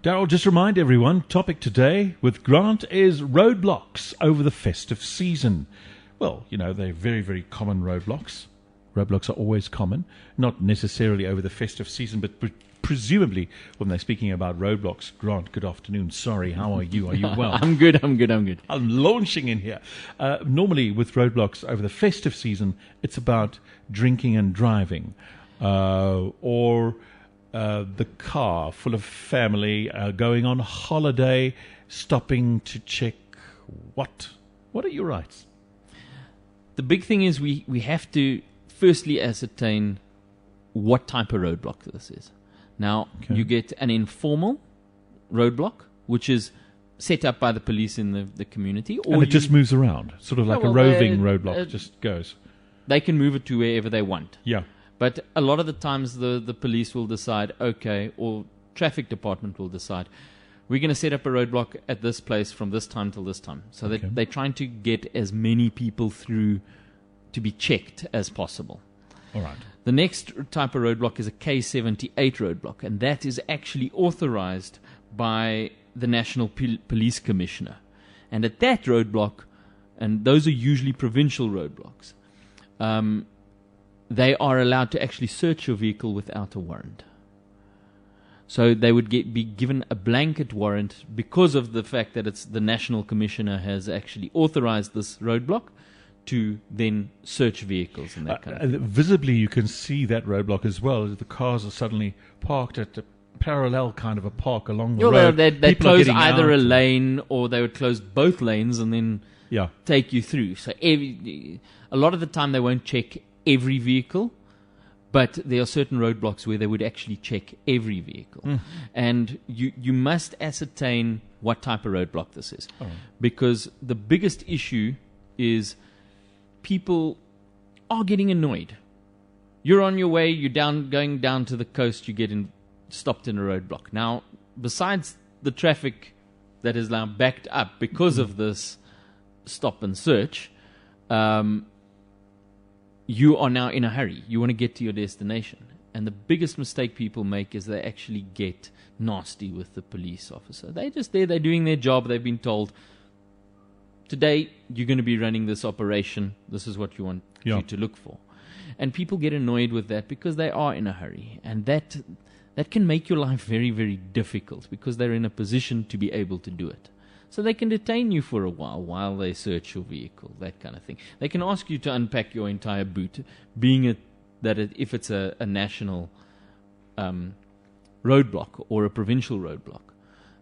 Daryl, just remind everyone, topic today with Grant is roadblocks over the festive season. Well, you know, they're very, very common roadblocks. Roadblocks are always common, not necessarily over the festive season, but presumably when they're speaking about roadblocks. Grant, good afternoon. Sorry, how are you? Are you well? I'm good. I'm launching in here. Normally with roadblocks over the festive season, it's about drinking and driving, or the car full of family going on holiday, stopping to check what are your rights? The big thing is we have to firstly ascertain what type of roadblock this is. Now, you get an informal roadblock, which is set up by the police in the community. Or and it just moves around, sort of like a roving roadblock, just goes. They can move it to wherever they want. Yeah. But a lot of the times the police will decide, or traffic department will decide, we're going to set up a roadblock at this place from this time till this time. So that they're trying to get as many people through to be checked as possible. All right. The next type of roadblock is a K78 roadblock, and that is actually authorized by the National Police Commissioner. And at that roadblock, and those are usually provincial roadblocks, they are allowed to actually search your vehicle without a warrant. So they would be given a blanket warrant because of the fact that it's the National Commissioner has actually authorized this roadblock to then search vehicles and that kind of thing. Visibly, you can see that roadblock as well. The cars are suddenly parked at a parallel kind of a park along the road. They close either a lane or they would close both lanes and then take you through. So a lot of the time they won't check every vehicle, but there are certain roadblocks where they would actually check every vehicle. And you must ascertain what type of roadblock this is. Because the biggest issue is people are getting annoyed. You're on your way, you're going down to the coast, you get stopped in a roadblock. Now, besides the traffic that is now backed up because of this stop and search, you are now in a hurry. You want to get to your destination. And the biggest mistake people make is they actually get nasty with the police officer. They're just there, they're doing their job, they've been told, today you're going to be running this operation, this is what you want you to look for. And people get annoyed with that because they are in a hurry. And that can make your life very, very difficult because they're in a position to be able to do it. So they can detain you for a while they search your vehicle, that kind of thing. They can ask you to unpack your entire boot, if it's a national roadblock or a provincial roadblock.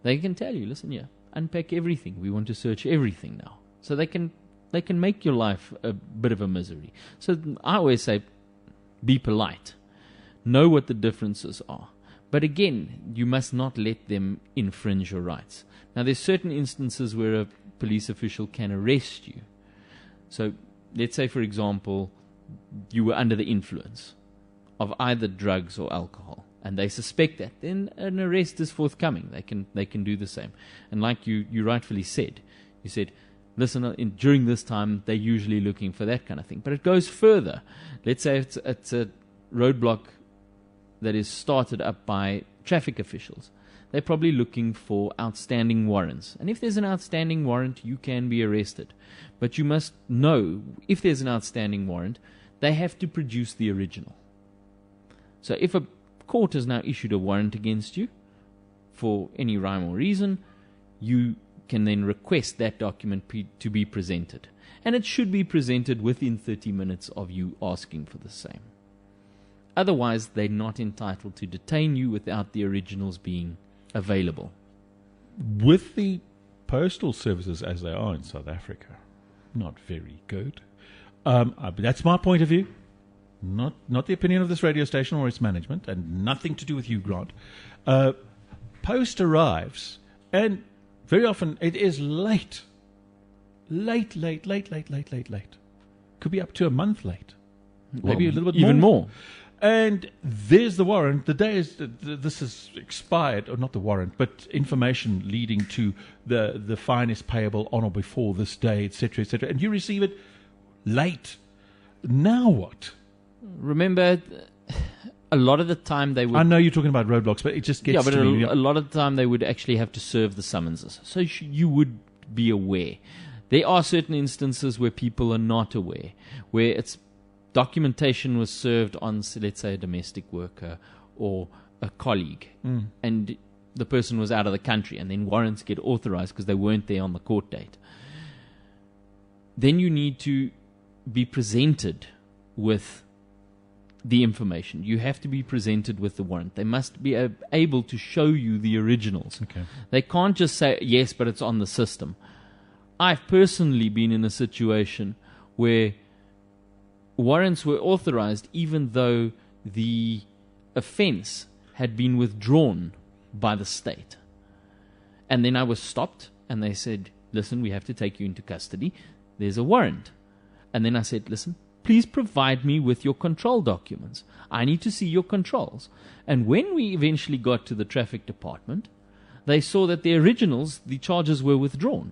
They can tell you, listen, unpack everything. We want to search everything now. So they can make your life a bit of a misery. So I always say, be polite. Know what the differences are. But again, you must not let them infringe your rights. Now, there's certain instances where a police official can arrest you. So, let's say, for example, you were under the influence of either drugs or alcohol, and they suspect that. Then an arrest is forthcoming. They can do the same. And like you rightfully said, you said, listen, during this time, they're usually looking for that kind of thing. But it goes further. Let's say it's a roadblock that is started up by traffic officials. They're probably looking for outstanding warrants. And if there's an outstanding warrant, you can be arrested. But you must know, if there's an outstanding warrant, they have to produce the original. So if a court has now issued a warrant against you for any rhyme or reason, you can then request that document to be presented. And it should be presented within 30 minutes of you asking for the same. Otherwise, they're not entitled to detain you without the originals being available. With the postal services as they are in South Africa, not very good. That's my point of view. Not the opinion of this radio station or its management, and nothing to do with you, Grant. Post arrives, and very often it is late. Late. Could be up to a month late. Maybe a little bit more. Even more. And there's the warrant. The day this is expired, or not the warrant, but information leading to the fine is payable on or before this day, etc., etc. And you receive it late. Now what? Remember, a lot of the time they would. I know you're talking about roadblocks, but it just gets but to me. a lot of the time they would actually have to serve the summonses. So you would be aware. There are certain instances where people are not aware, where it's documentation was served on, let's say, a domestic worker or a colleague, and the person was out of the country, and then warrants get authorized because they weren't there on the court date. Then you need to be presented with the information. You have to be presented with the warrant. They must be able to show you the originals. Okay. They can't just say, yes, but it's on the system. I've personally been in a situation where warrants were authorized even though the offense had been withdrawn by the state. And then I was stopped and they said, listen, we have to take you into custody. There's a warrant. And then I said, listen, please provide me with your control documents. I need to see your controls. And when we eventually got to the traffic department, they saw that the originals, the charges were withdrawn.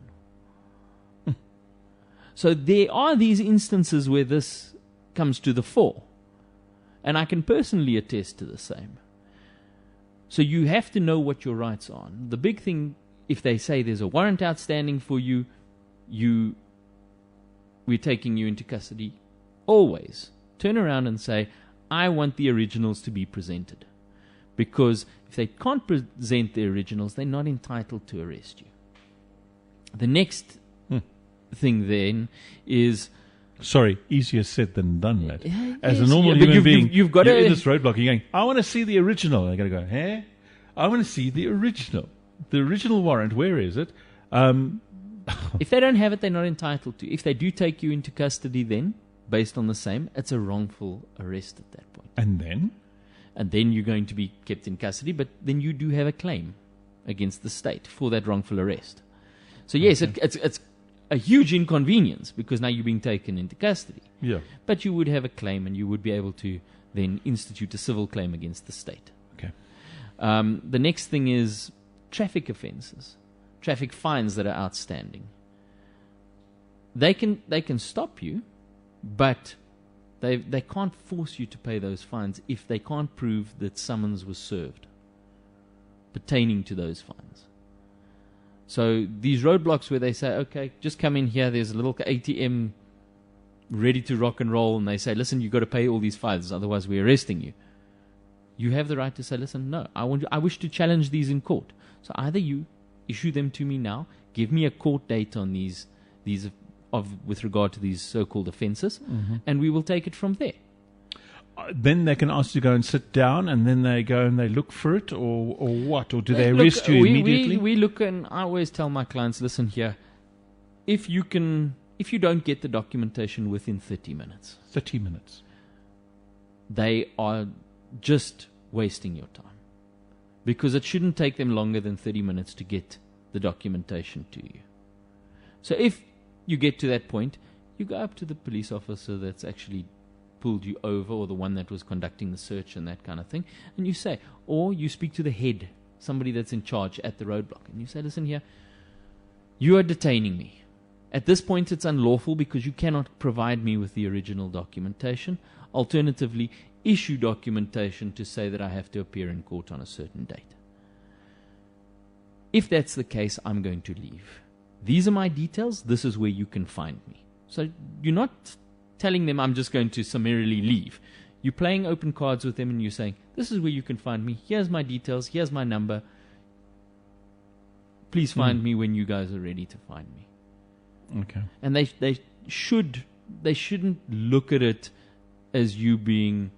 So there are these instances where this comes to the fore. And I can personally attest to the same. So you have to know what your rights are. The big thing, if they say there's a warrant outstanding for you, we're taking you into custody, always turn around and say, I want the originals to be presented. Because if they can't present the originals, they're not entitled to arrest you. The next thing then is... Sorry, easier said than done, lad. As yes, a normal but human being, you've got you're to... in this roadblock, you're going, I want to see the original. And I got to go, hey? I want to see the original. The original warrant, where is it? If they don't have it, they're not entitled to. If they do take you into custody then, based on the same, it's a wrongful arrest at that point. And then? And then you're going to be kept in custody, but then you do have a claim against the state for that wrongful arrest. So yes, Okay. it's a huge inconvenience because now you're being taken into custody. Yeah. But you would have a claim and you would be able to then institute a civil claim against the state. Okay. The next thing is traffic offences, traffic fines that are outstanding. They can stop you, but they can't force you to pay those fines if they can't prove that summons was served pertaining to those fines. So these roadblocks where they say, okay, just come in here, there's a little ATM ready to rock and roll, and they say, listen, you've got to pay all these fines, otherwise we're arresting you. You have the right to say, listen, no, I wish to challenge these in court. So either you issue them to me now, give me a court date on these with regard to these so-called offences, and we will take it from there. Then they can ask you to go and sit down, and then they go and they look for it, or what? Or do they arrest you immediately? We look, and I always tell my clients, listen here, if you don't get the documentation within 30 minutes. 30 minutes. They are just wasting your time. Because it shouldn't take them longer than 30 minutes to get the documentation to you. So if you get to that point, you go up to the police officer that's actually pulled you over, or the one that was conducting the search and that kind of thing, and you say, or you speak to the head, somebody that's in charge at the roadblock, and you say, listen here, you are detaining me. At this point it's unlawful because you cannot provide me with the original documentation. Alternatively, issue documentation to say that I have to appear in court on a certain date. If that's the case, I'm going to leave. These are my details, this is where you can find me. So you're not telling them I'm just going to summarily leave. You're playing open cards with them and you're saying, this is where you can find me, here's my details, here's my number. Please find me when you guys are ready to find me. Okay. And they shouldn't look at it as you being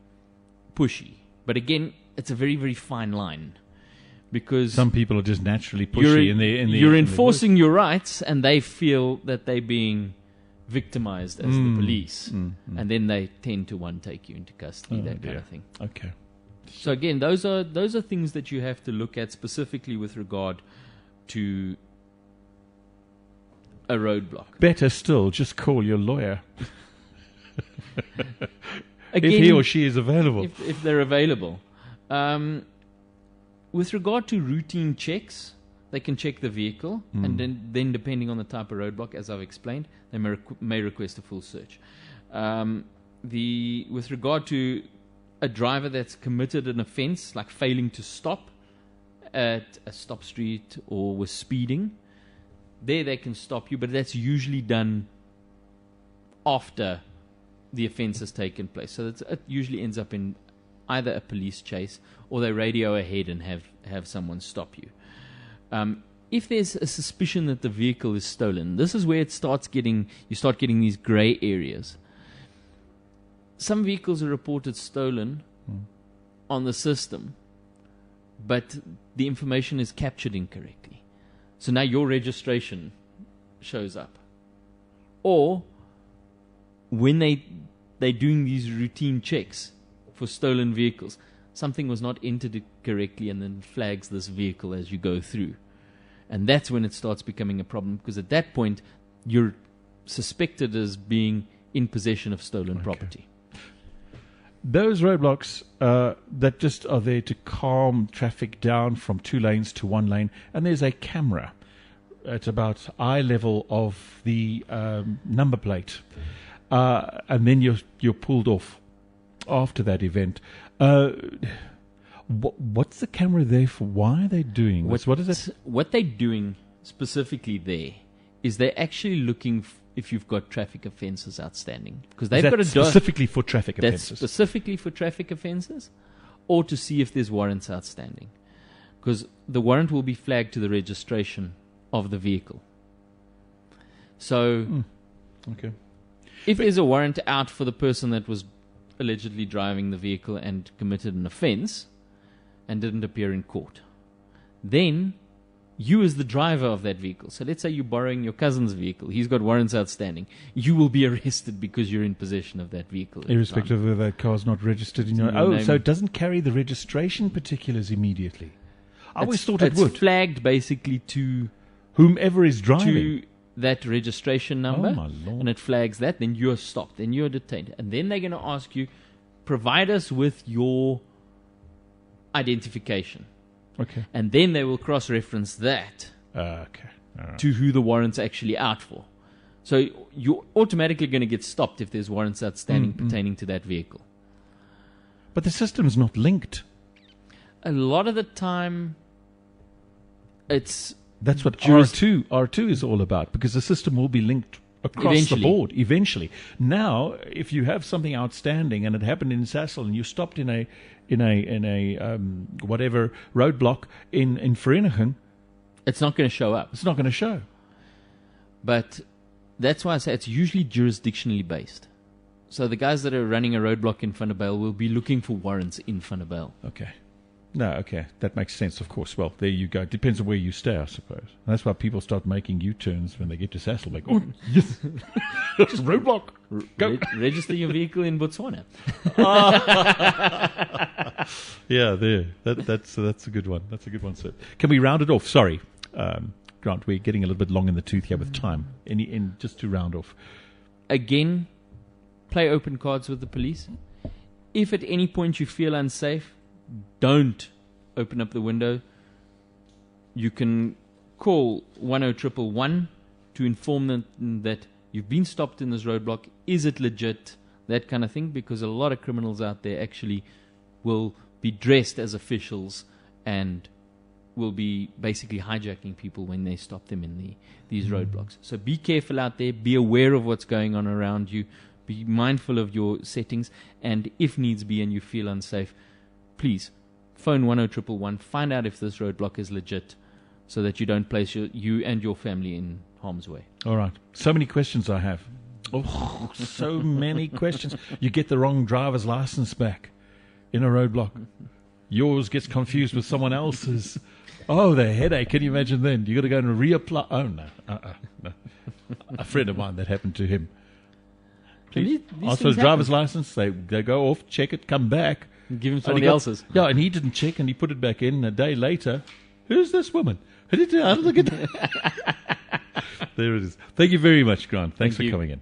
pushy. But again, it's a very, very fine line. Because some people are just naturally pushy you're enforcing your rights, and they feel that they're being victimized as the police, and then they tend to take you into custody, kind of thing. Okay. So again, those are things that you have to look at specifically with regard to a roadblock. Better still, just call your lawyer. Again, if he or she is available. If they're available. With regard to routine checks, they can check the vehicle, and then depending on the type of roadblock, as I've explained, they may request a full search. With regard to a driver that's committed an offence, like failing to stop at a stop street or was speeding, there they can stop you, but that's usually done after the offence has taken place. So it usually ends up in either a police chase or they radio ahead and have someone stop you. If there's a suspicion that the vehicle is stolen, this is where you start getting these grey areas. Some vehicles are reported stolen on the system, but the information is captured incorrectly. So now your registration shows up. Or when they're doing these routine checks for stolen vehicles, something was not entered correctly and then flags this vehicle as you go through. And that's when it starts becoming a problem, because at that point you're suspected as being in possession of stolen property. Those roadblocks that just are there to calm traffic down from 2 lanes to 1 lane, and there's a camera at about eye level of the number plate, and then you're pulled off after that event. What's the camera there for? Why are they doing this? What is it? What they're doing specifically there is they're actually looking if you've got traffic offences outstanding, because they've got a specifically for traffic offences. That's specifically for traffic offences, or to see if there's warrants outstanding, because the warrant will be flagged to the registration of the vehicle. So, if there's a warrant out for the person that was allegedly driving the vehicle and committed an offence and didn't appear in court, then you as the driver of that vehicle, so let's say you're borrowing your cousin's vehicle, he's got warrants outstanding, you will be arrested because you're in possession of that vehicle. Irrespective of whether that car's not registered in your name. So it doesn't carry the registration particulars immediately. I always thought it would. It's flagged basically to whomever is driving. To that registration number, oh my Lord. And it flags that, then you're stopped, then you're detained. And then they're going to ask you, provide us with your identification. Okay. And then they will cross-reference that to who the warrant's actually out for. So you're automatically going to get stopped if there's warrants outstanding pertaining to that vehicle. But the system's not linked. A lot of the time, it's... That's what R2 is all about, because the system will be linked across the board eventually. Now, if you have something outstanding and it happened in Sasol and you stopped in a whatever roadblock in Vereeniging, it's not going to show up. It's not going to show. But that's why I say it's usually jurisdictionally based. So the guys that are running a roadblock in Vanderbijl will be looking for warrants in Vanderbijl. Okay. No, okay. That makes sense, of course. Well, there you go. Depends on where you stay, I suppose. And that's why people start making U-turns when they get to Sasol. Like, oh, yes, roadblock. Go. Register your vehicle in Botswana. Yeah, there. That's a good one. That's a good one, sir. Can we round it off? Sorry, Grant, we're getting a little bit long in the tooth here with time. Just to round off. Again, play open cards with the police. If at any point you feel unsafe, don't open up the window. You can call 10111 to inform them that you've been stopped in this roadblock. Is it legit? That kind of thing, because a lot of criminals out there actually will be dressed as officials and will be basically hijacking people when they stop them in these roadblocks. So be careful out there. Be aware of what's going on around you. Be mindful of your settings. And if needs be and you feel unsafe, please phone 10111. Find out if this roadblock is legit, so that you don't place you and your family in harm's way. All right. So many questions I have. Oh, so many questions. You get the wrong driver's license back in a roadblock. Yours gets confused with someone else's. Oh, the headache. Can you imagine then? You got to go and reapply. Oh, no. No. A friend of mine, that happened to him. Please ask for his driver's license. They go off, check it, come back. Give him somebody else's. Yeah, and he didn't check, and he put it back in. A day later, who's this woman? How did I look at that? There it is. Thank you very much, Grant. Thanks for coming in.